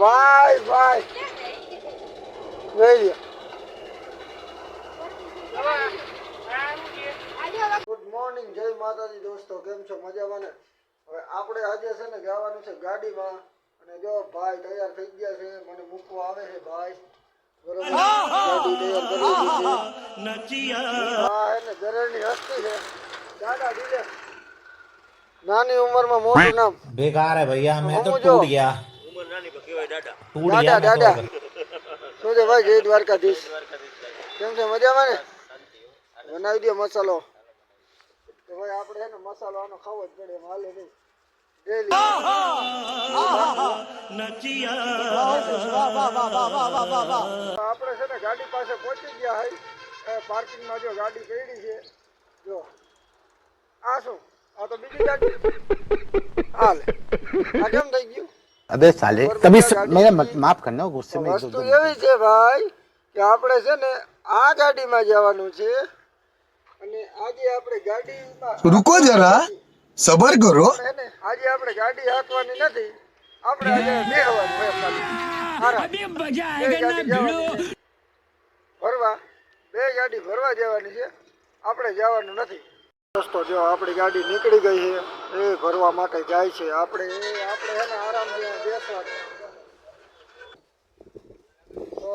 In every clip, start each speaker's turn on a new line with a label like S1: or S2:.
S1: ભાઈ ભાઈ લઈ ગુડ મોર્નિંગ, જય માતાજી દોસ્તો, કેમ છો? મજામાં ને? હવે આપણે આજે છે ને જવાનું છે ગાડીમાં અને જો ભાઈ તૈયાર થઈ ગયા છે, મને મૂકવા આવે છે ભાઈ. બરોબર, ગાડી તૈયાર કરી દીધી છે. હા એને ઘરેની હસ્તી છે દાદા દીલે. નાની ઉંમરમાં મોટું નામ
S2: बेकार है भैया, मैं तो टूट गया। उम्र नानी पर केवाय दादा टूट गया मैं तो।
S1: શું છે ભાઈ? જય દ્વારકાધીશ. કેમ છે? મજામાં ને? બનાવી દો મસાલો. તો ભાઈ આપણે છે ને મસાલો આનો ખાવો જ પડે, એમ હાલે નહીં. આપણે છે ને ગાડી પાસે પહોંચી ગયા હઈ. પાર્કિંગમાં જો ગાડી પડી છે. જો આ શું? આ તો બીજી ગાડી. હાલ આ કેમ થઈ ગયું?
S3: अबे साले कभी मेरा माफ करना गुस्से में
S1: વસ્તુ એવી છે ભાઈ કે આપણે છે ને આ ગાડીમાં જવાનું છે અને આજે આપણે ગાડીમાં
S4: रुको जरा सबर करो।
S1: આજે આપણે ગાડી હાંકવાની નથી, આપણે આજે બેહવાનું છે ખાલી. ભરવા બે ગાડી ભરવા જવાની છે, આપણે જવાનું નથી. દોસ્તો જો આપણી ગાડી નીકળી ગઈ છે, એ ભરવા માટે જાય છે. આપણે હે ને આરામથી બેસવા તો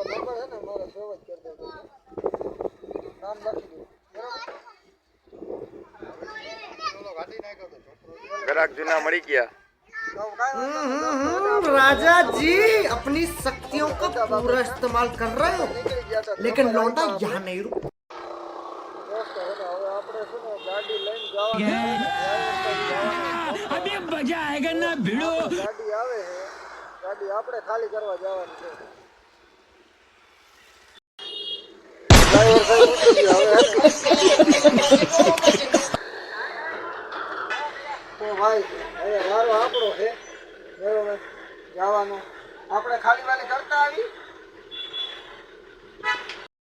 S1: નંબર છે ને મારે સેવ જ કરી દેજો, નામ લખી દો.
S5: ग्राहक जुना मरी गया।
S6: राजा जी अपनी शक्तियों का पूरा इस्तेमाल कर रहे हो, लेकिन लौंडा यहाँ नहीं रुक.
S1: गाड़ी लઈને જવાનું, અબે મજા આયેગા ના ભીડો. ગાડી આવે છે, ગાડી આપણે ખાલી કરવા જવાની છે. ડ્રાઈવર સાહેબ ઉતરી ગયા હવે. તો ભાઈ હવે વારો આપણો છે બરોબર જવાનો. આપણે ખાલી વાલી કરતા આવી.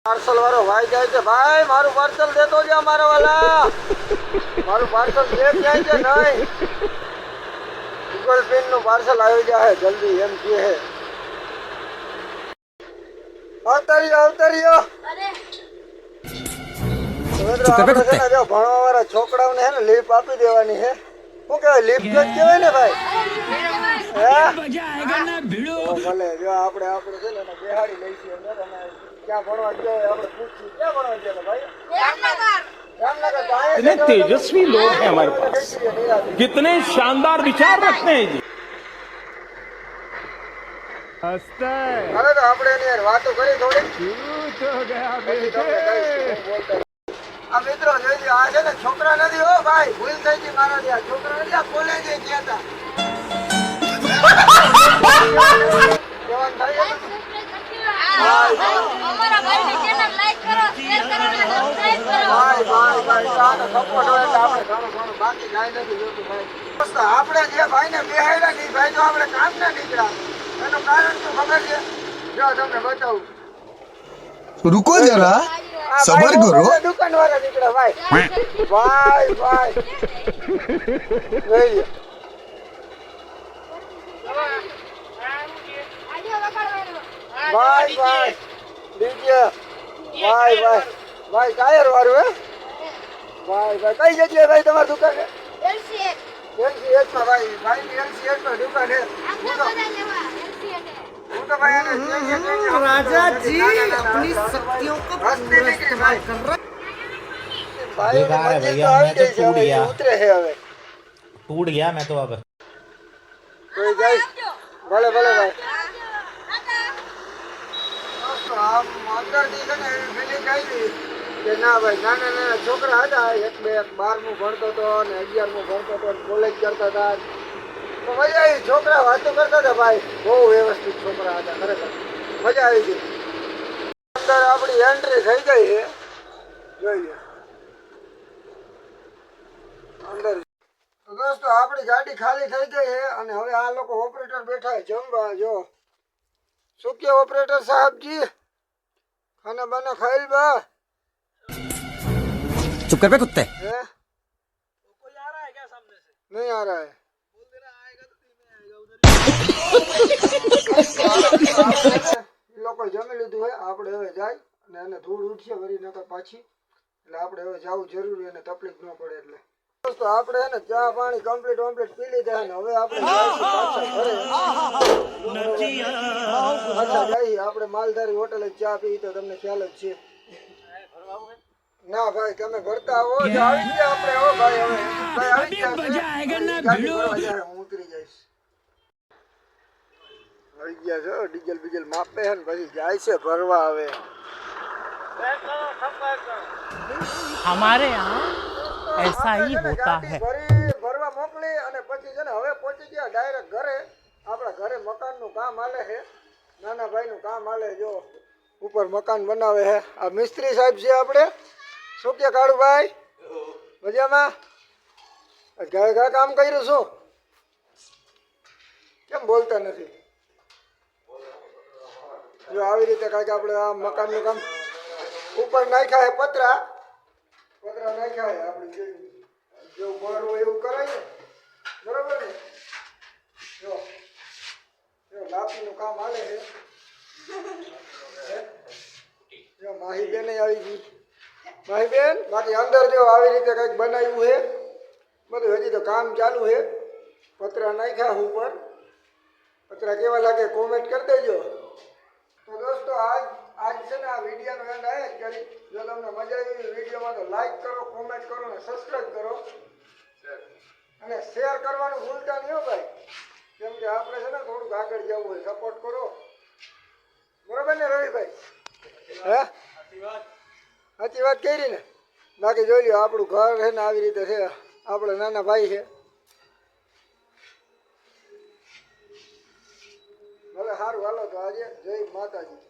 S1: પાર્સલ વાળો ભાઈ જાય છે. ભાઈ મારું પાર્સલ દેતો જા મારા વાલા, મારું પાર્સલ દેખ જાય છે નહીં. ગૂગલ પે નું પાર્સલ આવી જાય જલ્દી એમ કે હે. અવતરિયો ભણવા વાળા છોકરાઓને હે ને લીપ આપી દેવાની છે. શું કહેવાય? લીપ જ કહેવાય ને ભાઈ. ભલે જો આપણે છે ને બેહાડી લઈશું એમને. તમે ક્યાં ભણવા ગયો આપણે પૂછીએ, ક્યાં ભણવા ગયા ભાઈ?
S7: इतने तेजस्वी लोग हैं हमारे पास, कितने शानदार विचार रखते हैं जी.
S1: અરે તો આપણે એની યાર વાતો કરી થોડી. આ મિત્રો જોઈ લો, આ છે ને છોકરા નથી હો ભાઈ, ભૂલ થઈ ગઈ મારા. આ છોકરા નથી, આ કોલેજે ગયા હતા. જવાન થાય આપણે જે ભાઈ ને બેહાડ્યા નહીં ભાઈ, તો આપણે કામ ના નીકળ્યા. એનું કારણ શું ખબર છે? જો તમને બતાવું.
S4: रुको जरा सबर करो।
S1: દુકાન વાળા નીકળ્યા ભાઈ. ભાઈ ભાઈ ભાઈ ભાઈ ડીજે ભાઈ ભાઈ ભાઈ ટાયર વાળું હે ભાઈ ભાઈ. કઈ જગ્યાએ ભાઈ તમારી દુકાન છે? LCH માં ભાઈ. ભાઈ ની LCH માં દુકાન છે. હું તો ભાઈ એને
S6: राजा जी अपनी शक्तियों का पूरा इस्तेमाल कर रहे.
S2: बेकार है भैया, मैं तो टूट गया।
S1: ઉતરે છે હવે.
S2: टूट गया मैं तो अब।
S1: કોઈ જાય ભલે ભલે ભાઈ. આમ અંદરથી છે ને એવી ફિલિંગ આવી કે ના ભાઈ નાના નાના છોકરા હતા, એક 12મું ભણતો હતો અને 11મું ભણતો હતો, કોલેજ કરતા હતા. તો મજા આવી. છોકરા વાતો કરતા હતા ભાઈ, બહુ વ્યવસ્થિત છોકરા હતા ખરેખર. મજા આવી ગઈ. અંદર આપણી એન્ટ્રી થઈ ગઈ છે, જોઈએ અંદર. તો દોસ્તો આપણી ગાડી ખાલી થઈ ગઈ છે અને હવે આ લોકો ઓપરેટર બેઠા છે જમવા. જો શું કે ऑपरेटर साहब जी, खाना बना खाइल बा?
S3: चुप कर बे कुत्ते.
S1: है? कोई आ रहा है क्या सामने से? नहीं आ रहा है. बोल देना आएगा तो धीमे आएगा उधर. જાય અને એને ધૂળ ઉઠશે વળી નકર પાછી, એટલે આપણે હવે જવું જરૂરી અને તકલીફ ન પડે એટલે. દોસ્તો આપણે એને ચા પાણી કમ્પ્લીટ પી લીધા ને હવે આપણે જઈશું પાછા ઘરે. પાછા જઈએ આપણે માલધારી હોટલે ચા પી તો તમને ખ્યાલ જ છે. ના ભાઈ તમે ભરતા આવો જો આવી ગયા આપણે. હો ભાઈ હવે ભાઈ આવી ગયા છે. ગાડી ભરવા જાય હું ઉતરી જઈશ. આવી ગયા છે ડીઝલ બીજલ માપે છે ને પછી જાય છે ભરવા હવે.
S8: हमारे यहाँ ऐसा ही होता है.
S1: ભરવા મોકલી અને પછી છે ને હવે પહોંચી ગયા ડાયરેક્ટ ઘરે. આપણા ઘરે મકાનનું કામ હાલે છે, નાના ભાઈનું કામ હાલે. જો ઉપર મકાન બનાવે છે આ મિસ્ત્રી સાહેબ છે આપણે. શું કે કાળુભાઈ મજામાં? ઘા કામ કર્યું શું? કેમ બોલતા નથી? જો આવી રીતે કાંઈક આપણે આ મકાનનું કામ ઉપર નાખ્યા છે પતરા નાખ્યા છે. આપણે જેવું બળવું એવું કરાય ને, બરોબર ને? જો લાપીનું કામ હાલે છે. જો માહીબેન આવી ગઈ. માહીબેન બાકી અંદર જો આવી રીતે કંઈક બનાવ્યું છે બધું. હજી તો કામ ચાલુ છે. પતરા નાખ્યા ઉપર. પતરા કેવા લાગે કોમેન્ટ કરી દેજો. તો દોસ્તો આજ છે ને આ વિડીયોનો એન્ડ આવ્યા જ કરી. જો તમને મજા આવી વિડીયોમાં તો લાઈક કરો, કોમેન્ટ કરો અને સબસ્ક્રાઈબ કરો અને શેર કરવાનું ભૂલતા નહીં હો ભાઈ, કેમ કે આપણે છે ને થોડુંક આગળ જવું હોય. સપોર્ટ કરો, બરોબર ને રવિભાઈ? હે સાચી વાત કરી ને? બાકી જોઈ લ્યો આપણું ઘર છે ને આવી રીતે છે. આપણે નાના ભાઈ છે. ભલે સારું હાલો તો આજે જય માતાજી.